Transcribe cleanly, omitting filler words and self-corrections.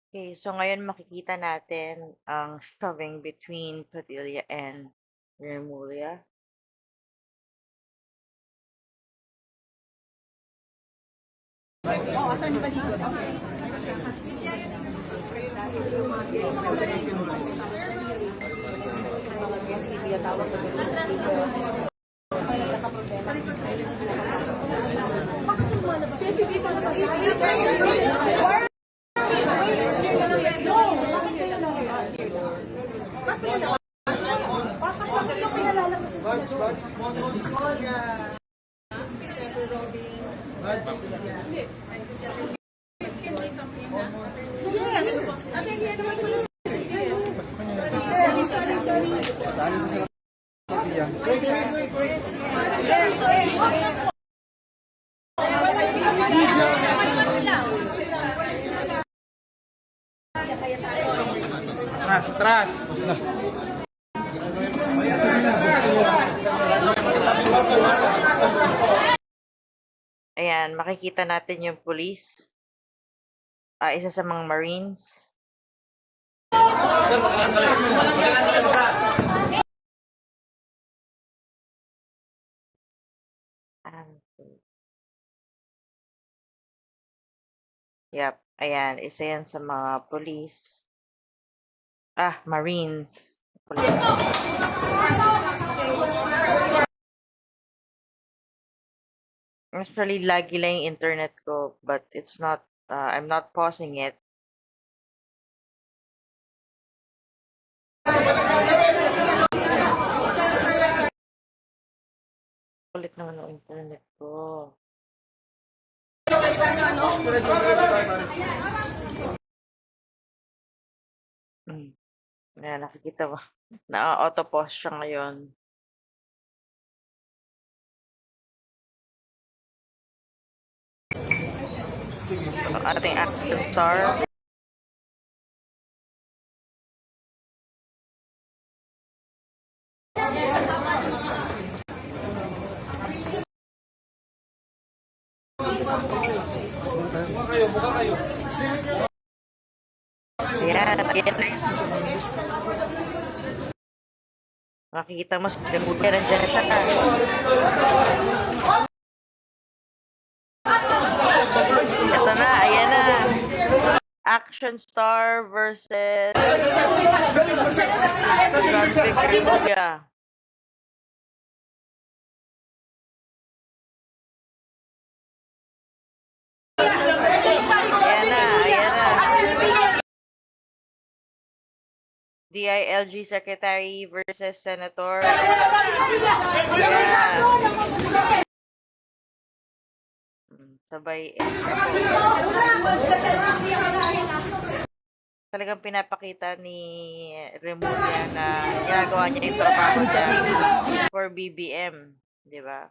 Okay, so ngayon makikita natin ang shoving between Padilla and Remulla. Tras. Ayan, makikita natin yung police. Isa sa mga Marines. Yep, ayan, isa yan sa mga police. Marines. Actually, lagi lang yung internet ko, but it's not, I'm not pausing it. Kulit naman ang internet ko. Ayan, nakikita mo. Na-auto-pause siya ngayon. Ang ating action star. Buka kayo. Ayan. Makikita mo sa Remulla, nandiyan na siya. Ito na, ayan na. Action star versus Remulla. DILG Secretary versus Senator. Yeah. Sabay. Talagang pinapakita ni Remulla na ginagawa niya yung trabaho niya for BBM. Di ba?